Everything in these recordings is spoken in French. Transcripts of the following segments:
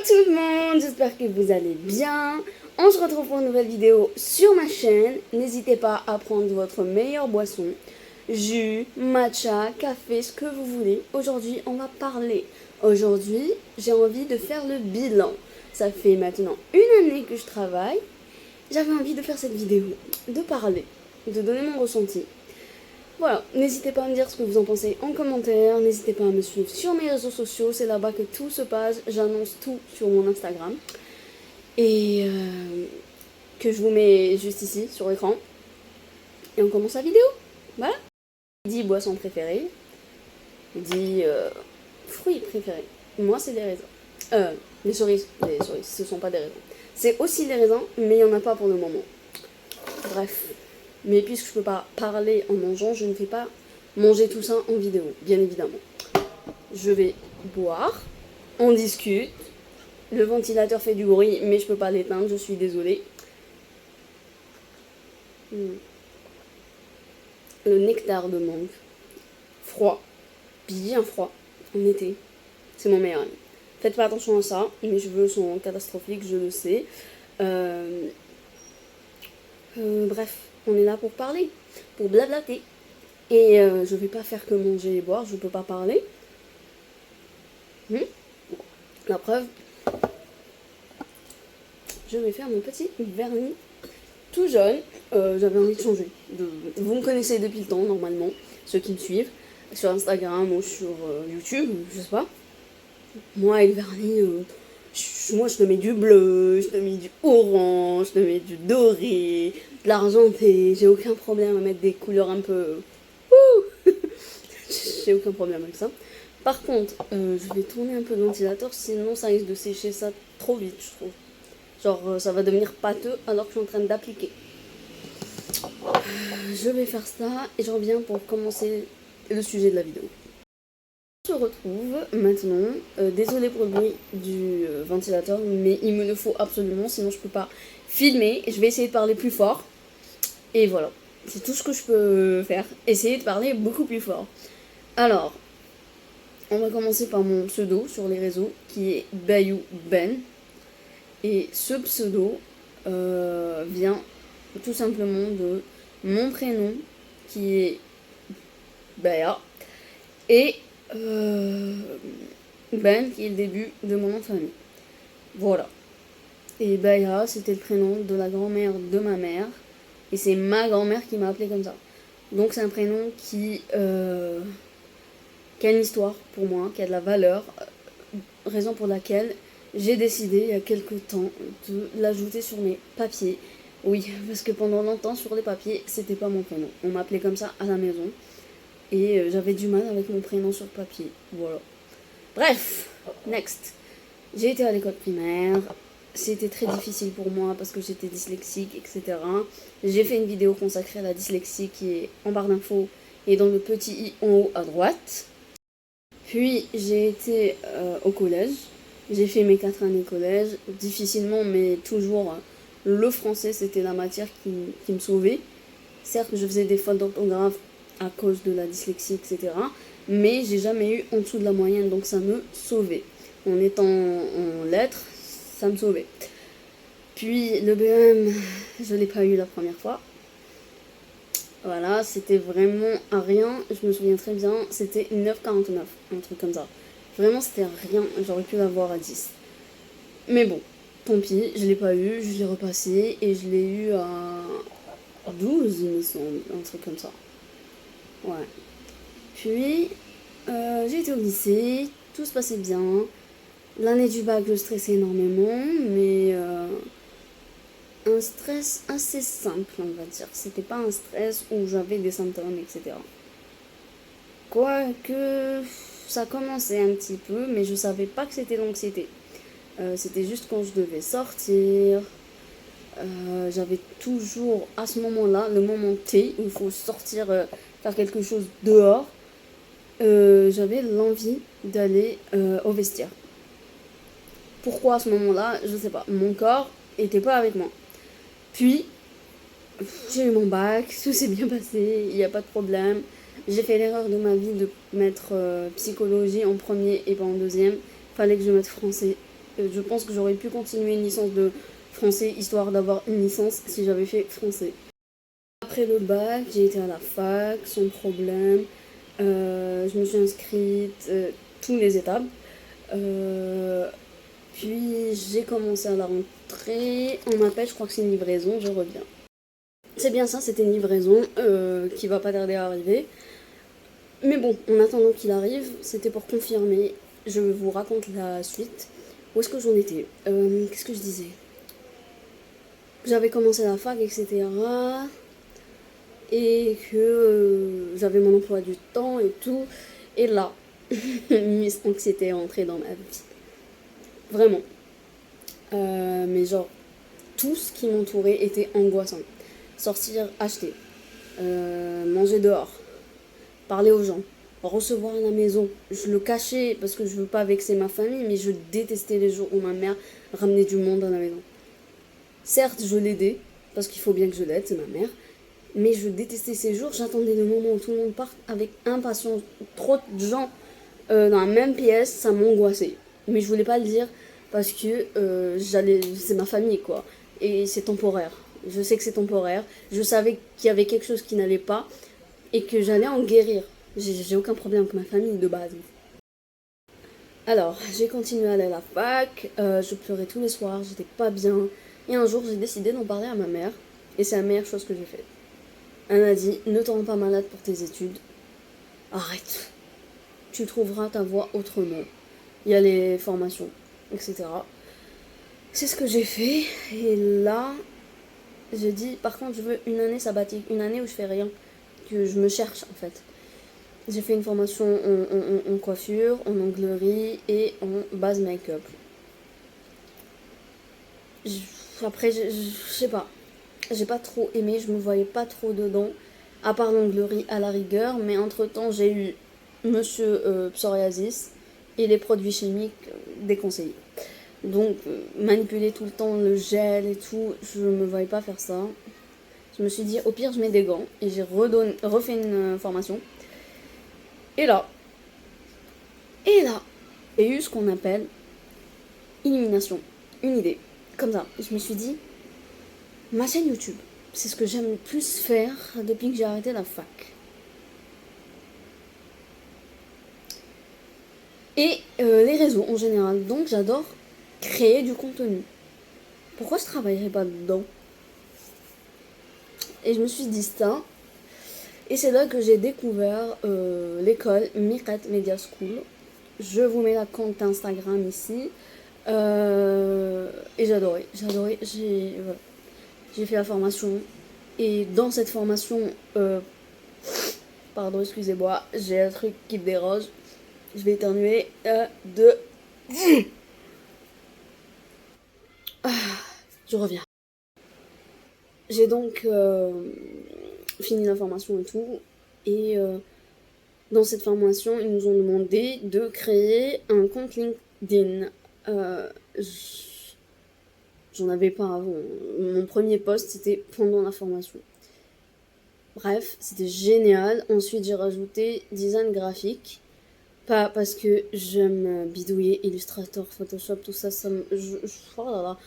tout le monde, j'espère que vous allez bien. On se retrouve pour une nouvelle vidéo sur ma chaîne. N'hésitez pas à prendre votre meilleure boisson, jus, matcha, café, ce que vous voulez. Aujourd'hui, on va parler. Aujourd'hui, j'ai envie de faire le bilan. Ça fait maintenant une année que je travaille. J'avais envie de faire cette vidéo, de parler, de donner mon ressenti. Voilà, n'hésitez pas à me dire ce que vous en pensez en commentaire, n'hésitez pas à me suivre sur mes réseaux sociaux, c'est là-bas que tout se passe, j'annonce tout sur mon Instagram. Et que je vous mets juste ici, sur l'écran. Et on commence la vidéo, voilà. Dit boisson préférée, dit fruits préférés. Moi c'est des raisins. Les cerises, ce sont pas des raisins. C'est aussi des raisins, mais il n'y en a pas pour le moment. Bref. Mais puisque je peux pas parler en mangeant, je ne fais pas manger tout ça en vidéo, bien évidemment. Je vais boire, on discute. Le ventilateur fait du bruit, mais je peux pas l'éteindre, je suis désolée. Le nectar de mangue. Froid, bien froid, en été. C'est mon meilleur ami. Faites pas attention à ça, mes cheveux sont catastrophiques, je le sais. Bref, on est là pour parler, pour blablater. Et je vais pas faire que manger et boire, je peux pas parler. La preuve, je vais faire mon petit vernis tout jeune. J'avais envie de changer. Vous me connaissez depuis le temps, normalement, ceux qui me suivent, sur Instagram ou sur YouTube, je sais pas. Moi, avec le vernis, moi je te mets du bleu, je te mets du orange, je te mets du doré, de l'argenté. J'ai aucun problème à mettre des couleurs un peu... J'ai aucun problème avec ça. Par contre, je vais tourner un peu le ventilateur, sinon ça risque de sécher ça trop vite, je trouve. Genre, ça va devenir pâteux alors que je suis en train d'appliquer. Je vais faire ça et je reviens pour commencer le sujet de la vidéo. On se retrouve maintenant. Désolée pour le bruit du ventilateur, mais il me le faut absolument, sinon je peux pas filmer. Je vais essayer de parler plus fort. Et voilà, c'est tout ce que je peux faire. Essayer de parler beaucoup plus fort. Alors, on va commencer par mon pseudo sur les réseaux, qui est Bayou Ben. Et ce pseudo vient tout simplement de mon prénom, qui est Baya, et Ben, qui est le début de mon nom de famille. Voilà. Et Baya, c'était le prénom de la grand-mère de ma mère, et c'est ma grand-mère qui m'a appelée comme ça. Donc c'est un prénom qui a une histoire pour moi, qui a de la valeur, raison pour laquelle j'ai décidé il y a quelques temps de l'ajouter sur mes papiers. Oui, parce que pendant longtemps sur les papiers, c'était pas mon prénom. On m'appelait comme ça à la maison. Et j'avais du mal avec mon prénom sur papier. Voilà. Bref, next. J'ai été à l'école primaire. C'était très difficile pour moi parce que j'étais dyslexique, etc. J'ai fait une vidéo consacrée à la dyslexie qui est en barre d'infos et dans le petit i en haut à droite. Puis j'ai été au collège. J'ai fait mes 4 années collège, difficilement, mais toujours le français, c'était la matière qui me sauvait. Certes, je faisais des fautes d'orthographe à cause de la dyslexie, etc. Mais j'ai jamais eu en dessous de la moyenne, donc ça me sauvait. En étant en lettres, ça me sauvait. Puis le BEM, je l'ai pas eu la première fois. Voilà, c'était vraiment à rien, je me souviens très bien, c'était 9,49, un truc comme ça. Vraiment, c'était rien, j'aurais pu l'avoir à 10. Mais bon, tant pis, je l'ai pas eu, je l'ai repassé et je l'ai eu à 12, il me semble, un truc comme ça. Ouais. Puis, j'ai été au lycée, tout se passait bien. L'année du bac, je stressais énormément, mais un stress assez simple, on va dire. C'était pas un stress où j'avais des symptômes, etc. Quoique ça commençait un petit peu, mais je savais pas que c'était l'anxiété. C'était juste quand je devais sortir. J'avais toujours à ce moment-là, le moment T, où il faut sortir, faire quelque chose dehors. J'avais l'envie d'aller au vestiaire. Pourquoi à ce moment-là, je sais pas. Mon corps était pas avec moi. Puis, j'ai eu mon bac, tout s'est bien passé, il n'y a pas de problème. J'ai fait l'erreur de ma vie de mettre psychologie en premier et pas en deuxième. Fallait que je mette français. Je pense que j'aurais pu continuer une licence de français histoire d'avoir une licence si j'avais fait français. Après le bac, j'ai été à la fac sans problème. Je me suis inscrite, toutes les étapes. Euh, Puis j'ai commencé à la rentrée. On m'appelle, je crois que c'est une livraison, je reviens. C'est bien ça, c'était une livraison qui va pas tarder à arriver. Mais bon, en attendant qu'il arrive, c'était pour confirmer. Je vous raconte la suite. Où est-ce que j'en étais? Qu'est-ce que je disais? J'avais commencé la fac, etc. Et que j'avais mon emploi du temps et tout. Et là, Miss Anxiété est entrée dans ma vie. Vraiment. Mais genre, tout ce qui m'entourait était angoissant. Sortir, acheter, manger dehors, parler aux gens, recevoir à la maison. Je le cachais parce que je veux pas vexer ma famille, mais je détestais les jours où ma mère ramenait du monde à la maison. Certes, je l'aidais, parce qu'il faut bien que je l'aide, c'est ma mère, mais je détestais ces jours. J'attendais le moment où tout le monde parte avec impatience. Trop de gens dans la même pièce, ça m'angoissait. Mais je voulais pas le dire parce que c'est ma famille quoi. Et c'est temporaire. Je sais que c'est temporaire. Je savais qu'il y avait quelque chose qui n'allait pas et que j'allais en guérir. J'ai aucun problème avec ma famille de base. Alors, j'ai continué à aller à la fac. Je pleurais tous les soirs. J'étais pas bien. Et un jour, j'ai décidé d'en parler à ma mère. Et c'est la meilleure chose que j'ai faite. Elle m'a dit, ne te rends pas malade pour tes études. Arrête. Tu trouveras ta voie autrement. Il y a les formations, etc. C'est ce que j'ai fait. Et là, j'ai dit, par contre, je veux une année sabbatique. Une année où je fais rien. Que je me cherche, en fait. J'ai fait une formation en coiffure, en onglerie et en base make-up. Après, je sais pas. J'ai pas trop aimé, je me voyais pas trop dedans. À part l'onglerie à la rigueur. Mais entre-temps, j'ai eu Monsieur Psoriasis et les produits chimiques déconseillés. Donc, manipuler tout le temps le gel et tout, je me voyais pas faire ça. Je me suis dit, au pire, je mets des gants. Et j'ai refait une formation. Et là, j'ai eu ce qu'on appelle illumination. Une idée. Comme ça. Je me suis dit, ma chaîne YouTube, c'est ce que j'aime le plus faire depuis que j'ai arrêté la fac. Et les réseaux en général. Donc, j'adore créer du contenu. Pourquoi je travaillerais pas dedans? Et je me suis dit ça. Et c'est là que j'ai découvert l'école Mirat Media School. Je vous mets la compte Instagram ici. Et j'adorais. J'ai fait la formation. Et dans cette formation, pardon, excusez-moi, j'ai un truc qui me dérange. Je vais éternuer. Je reviens. J'ai donc fini la formation et tout. Et dans cette formation, ils nous ont demandé de créer un compte LinkedIn. J'en avais pas avant. Mon premier post, c'était pendant la formation. Bref, c'était génial. Ensuite, j'ai rajouté design graphique. Pas parce que j'aime bidouiller Illustrator, Photoshop, tout ça. Oh là là.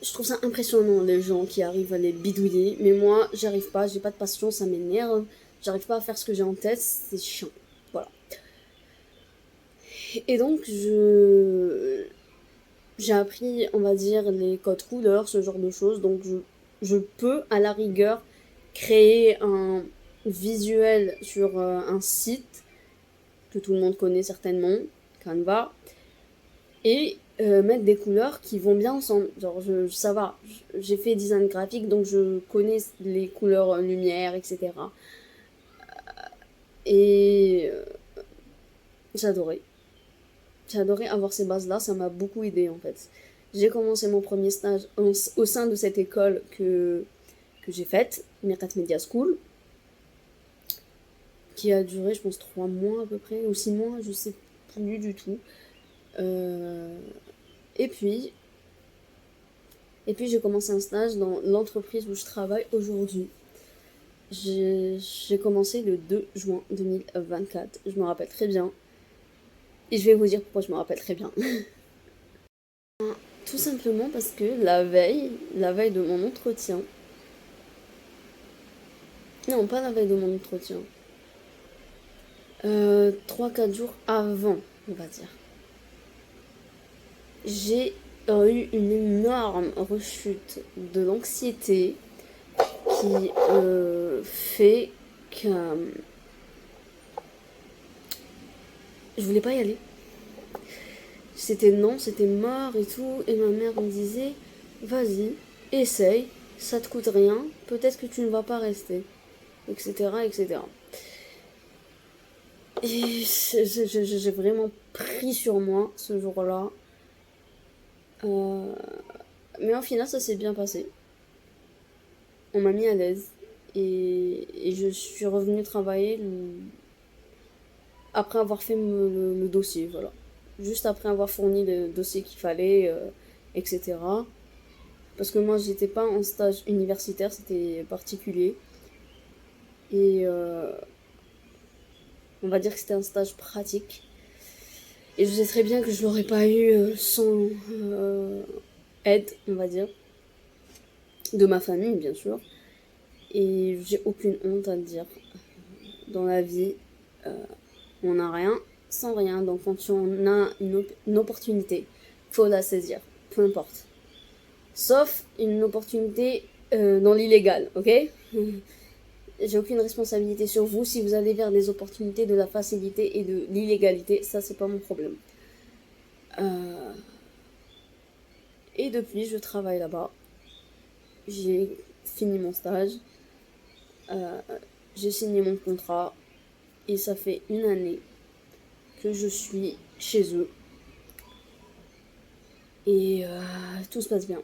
Je trouve ça impressionnant, les gens qui arrivent à les bidouiller. Mais moi, j'arrive pas. J'ai pas de passion, ça m'énerve. J'arrive pas à faire ce que j'ai en tête. C'est chiant. Voilà. Et donc, j'ai appris, on va dire, les codes couleurs, ce genre de choses. Donc, je peux, à la rigueur, créer un visuel sur un site que tout le monde connaît certainement, Canva, et mettre des couleurs qui vont bien ensemble. Genre, ça va. J'ai fait design graphique, donc je connais les couleurs lumière, etc. Et j'adorais. J'adorais avoir ces bases-là, ça m'a beaucoup aidé en fait. J'ai commencé mon premier stage au sein de cette école que j'ai faite, Mirat Media School, qui a duré, je pense, 3 mois à peu près, ou 6 mois, je sais plus du tout. Et puis j'ai commencé un stage dans l'entreprise où je travaille aujourd'hui. J'ai commencé le 2 juin 2024, je me rappelle très bien. Et je vais vous dire pourquoi je me rappelle très bien. Tout simplement parce que la veille de mon entretien, non pas la veille de mon entretien, 3-4 jours avant, on va dire, j'ai eu une énorme rechute de l'anxiété qui fait que je voulais pas y aller. C'était non, c'était mort et tout. Et ma mère me disait, vas-y, essaye, ça te coûte rien, peut-être que tu ne vas pas rester, etc. etc. Et j'ai vraiment pris sur moi ce jour-là. Mais en final, ça s'est bien passé. On m'a mis à l'aise. Et je suis revenue travailler après avoir fait le dossier, voilà. Juste après avoir fourni le dossier qu'il fallait, etc. Parce que moi, j'étais pas en stage universitaire, c'était particulier. Et on va dire que c'était un stage pratique. Et je sais très bien que je l'aurais pas eu sans aide, on va dire. De ma famille, bien sûr. Et j'ai aucune honte à le dire. Dans la vie, on n'a rien sans rien. Donc quand on a une opportunité, faut la saisir. Peu importe. Sauf une opportunité dans l'illégal, ok? J'ai aucune responsabilité sur vous si vous allez vers des opportunités de la facilité et de l'illégalité. Ça, c'est pas mon problème. Et depuis, je travaille là-bas. J'ai fini mon stage. J'ai signé mon contrat. Et ça fait une année que je suis chez eux. Et tout se passe bien.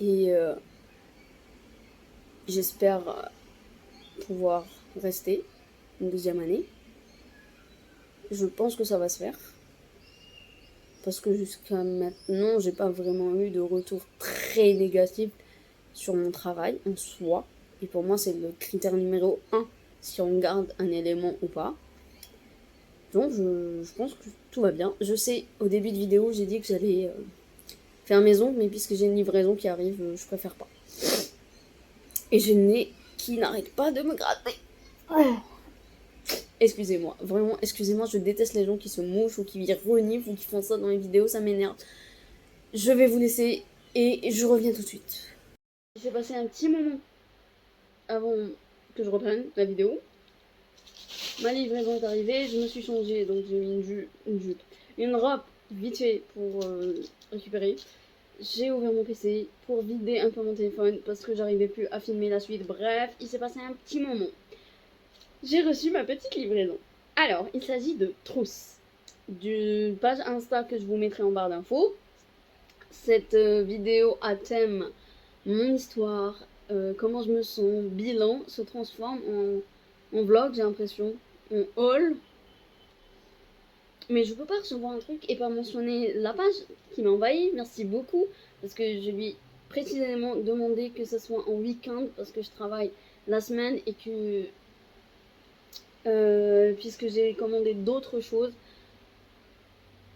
Et j'espère pouvoir rester une deuxième année. Je pense que ça va se faire. Parce que jusqu'à maintenant, j'ai pas vraiment eu de retour très négatif sur mon travail en soi. Et pour moi, c'est le critère numéro 1 si on garde un élément ou pas. Donc, je pense que tout va bien. Je sais, au début de vidéo, j'ai dit que j'allais faire mes ongles, mais puisque j'ai une livraison qui arrive, je préfère pas. Et j'ai le nez qui n'arrête pas de me gratter. Excusez-moi, vraiment, excusez-moi, je déteste les gens qui se mouchent ou qui reniflent ou qui font ça dans les vidéos, ça m'énerve. Je vais vous laisser et je reviens tout de suite. J'ai passé un petit moment avant que je reprenne la vidéo. Ma livraison est arrivée, je me suis changée, donc j'ai mis une robe vite fait pour récupérer. J'ai ouvert mon PC pour vider un peu mon téléphone parce que j'arrivais plus à filmer la suite. Bref, il s'est passé un petit moment. J'ai reçu ma petite livraison. Alors, il s'agit de Trousse, d'une page Insta que je vous mettrai en barre d'infos. Cette vidéo à thème mon histoire, comment je me sens, bilan, se transforme en vlog, j'ai l'impression, en haul. Mais je peux pas recevoir un truc et pas mentionner la page qui m'a envahi. Merci beaucoup, parce que je lui ai précisément demandé que ce soit en week-end, parce que je travaille la semaine et que puisque j'ai commandé d'autres choses,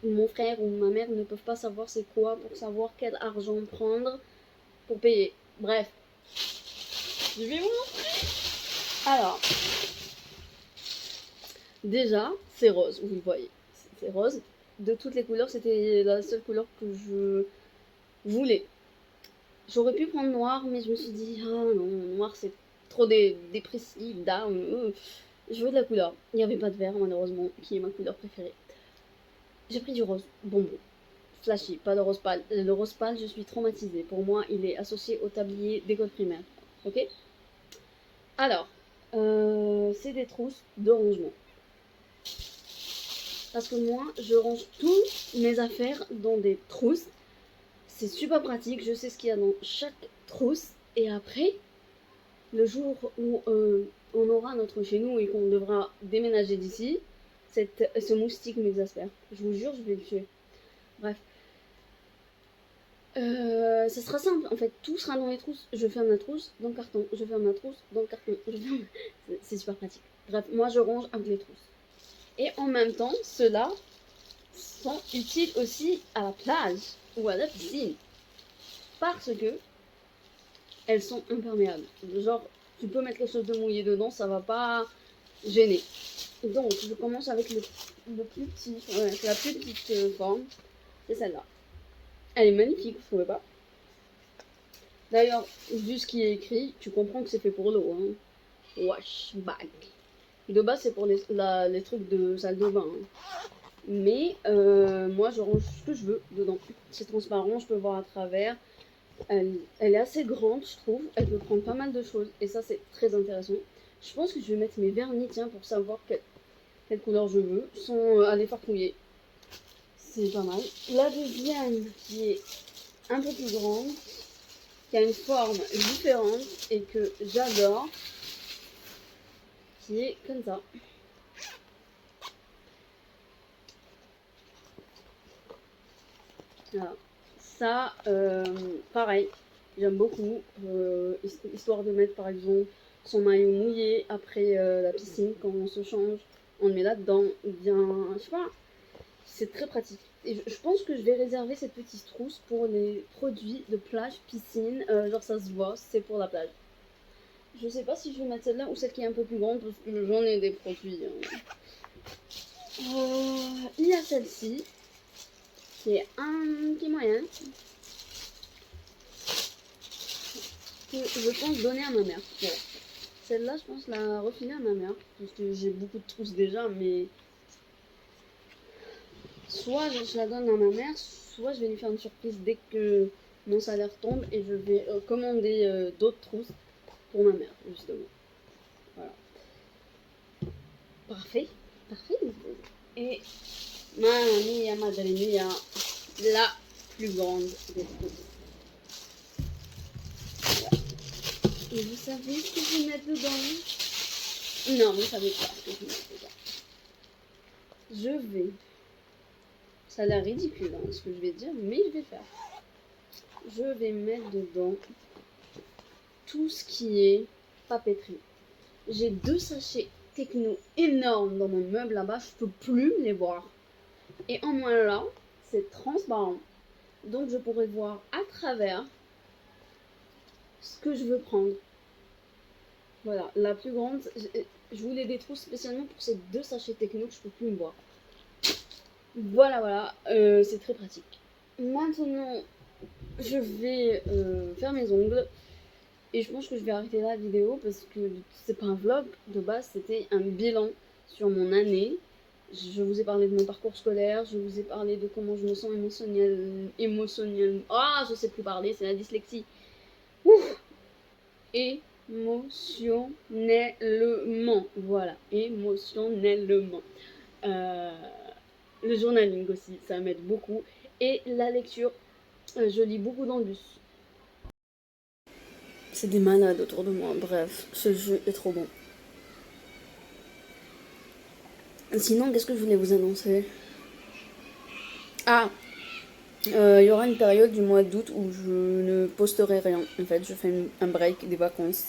mon frère ou ma mère ne peuvent pas savoir c'est quoi pour savoir quel argent prendre pour payer. Bref, je vais vous montrer. Alors, déjà, c'est rose, vous le voyez. C'est rose. De toutes les couleurs, c'était la seule couleur que je voulais. J'aurais pu prendre noir, mais je me suis dit, ah non, noir c'est trop dépressif, down. Je veux de la couleur. Il n'y avait pas de vert, malheureusement, qui est ma couleur préférée. J'ai pris du rose bonbon. Flashy, pas le rose pâle. Le rose pâle, je suis traumatisée. Pour moi, il est associé au tablier d'école primaire. Ok? Alors, c'est des trousses de rangement. Parce que moi, je range toutes mes affaires dans des trousses. C'est super pratique, je sais ce qu'il y a dans chaque trousse. Et après, le jour où on aura notre chez nous et qu'on devra déménager d'ici, ce moustique m'exaspère. Je vous jure, je vais le tuer. Bref. Ça sera simple, en fait, tout sera dans les trousses. Je ferme la trousse dans le carton, je ferme la trousse dans le carton. C'est super pratique. Bref, moi je range avec les trousses. Et en même temps, ceux-là sont utiles aussi à la plage ou à la piscine. Parce que elles sont imperméables. Genre, tu peux mettre quelque chose de mouillé dedans, ça va pas gêner. Donc, je commence avec le plus petit, la plus petite forme. C'est celle-là. Elle est magnifique, vous trouvez pas? D'ailleurs, vu ce qui est écrit, tu comprends que c'est fait pour l'eau. Hein. Wash bag. De base, c'est pour les trucs de salle de bain. Hein. Mais moi, je range ce que je veux dedans. C'est transparent, je peux voir à travers. Elle est assez grande, je trouve. Elle peut prendre pas mal de choses. Et ça, c'est très intéressant. Je pense que je vais mettre mes vernis, tiens, pour savoir quelle couleur je veux, sans aller farfouiller. C'est pas mal. La deuxième, qui est un peu plus grande, qui a une forme différente et que j'adore, qui est comme ça. Voilà. Ça, pareil, j'aime beaucoup, histoire de mettre par exemple son maillot mouillé après la piscine, quand on se change, on le met là-dedans, bien, je sais pas, c'est très pratique. Et je pense que je vais réserver cette petite trousse pour les produits de plage, piscine, genre ça se voit, c'est pour la plage. Je sais pas si je vais mettre celle-là ou celle qui est un peu plus grande, parce que j'en ai des produits. Hein. Il y a celle-ci, qui est un petit moyen, que je pense donner à ma mère. Voilà. Celle-là, je pense la refiler à ma mère, parce que j'ai beaucoup de trousses déjà, mais soit je la donne à ma mère, soit je vais lui faire une surprise dès que mon salaire tombe et je vais commander d'autres trousses pour ma mère, justement. Voilà. Parfait, parfait. Et Mamma mia, madre mia, la plus grande des trousses. Et vous savez ce que je vais mettre dedans? Non, vous savez pas ce que je vais mettre dedans. Je vais... Ça a l'air ridicule hein, ce que je vais dire, mais je vais le faire. Je vais mettre dedans tout ce qui est papeterie. J'ai 2 sachets techno énormes dans mon meuble là-bas, je peux plus les voir. Et en moins là, c'est transparent. Donc je pourrais voir à travers ce que je veux prendre. Voilà, la plus grande, je voulais des trous spécialement pour ces 2 sachets techno que je peux plus me voir. Voilà, voilà, c'est très pratique. Maintenant, je vais faire mes ongles. Et je pense que je vais arrêter la vidéo parce que c'est pas un vlog de base, c'était un bilan sur mon année. Je vous ai parlé de mon parcours scolaire, je vous ai parlé de comment je me sens émotionnellement. Ah, je sais plus parler, c'est la dyslexie. Ouf. Émotionnellement, voilà, émotionnellement. Le journaling aussi, ça m'aide beaucoup. Et la lecture, je lis beaucoup dans le bus. C'est des malades autour de moi, bref, ce jeu est trop bon. Sinon, qu'est-ce que je voulais vous annoncer? Ah, il y aura une période du mois d'août où je ne posterai rien. En fait, je fais un break, des vacances.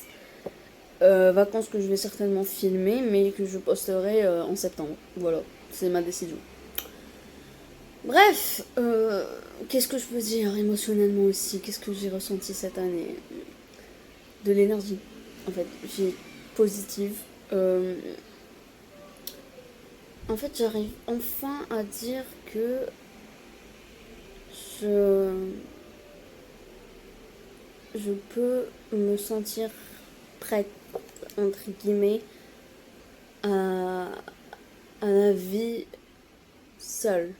Vacances que je vais certainement filmer, mais que je posterai en septembre. Voilà, c'est ma décision. Bref, qu'est-ce que je peux dire émotionnellement aussi? Qu'est-ce que j'ai ressenti cette année? De l'énergie, en fait, j'ai positive. En fait, j'arrive enfin à dire que je, je peux me sentir prête, entre guillemets, à, à la vie seule.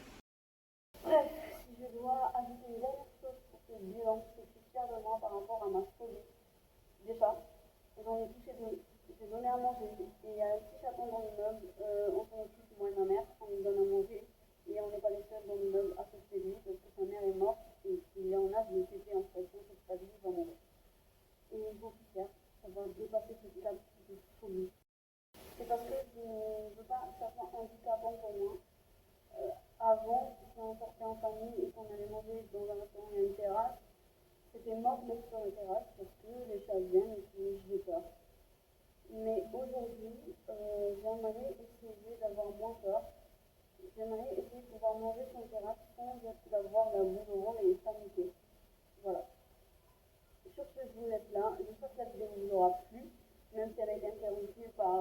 Bref, si je dois ajouter une dernière chose pour ce bilan, je suis fière de moi par rapport à ma folie. Déjà, j'en ai touché 2. J'ai donné à manger. Et il y a 6 chatons dans l'immeuble. On s'en occupe, moi et ma mère. On nous donne à manger. Et on n'est pas les seuls dans l'immeuble à s'occuper de lui parce que sa mère est morte. Et qu'il est en âge de téter en fait. Donc sa vie va mourir. Et j'en suis fière. Ça va dépasser ce cap de folie. C'est parce que je ne veux pas que ça soit handicapant pour moi. Avant, si on sortait en famille et qu'on allait manger dans un restaurant et une terrasse, c'était mort de mettre sur la terrasse parce que les chats viennent et que j'ai peur. Mais aujourd'hui, j'aimerais essayer d'avoir moins peur J'aimerais essayer de pouvoir manger sur une terrasse sans avoir la boule au ventre et paniquer. Voilà. Sur ce, je vous laisse là. J'espère que la vidéo vous aura plu, même si elle a été interrompue par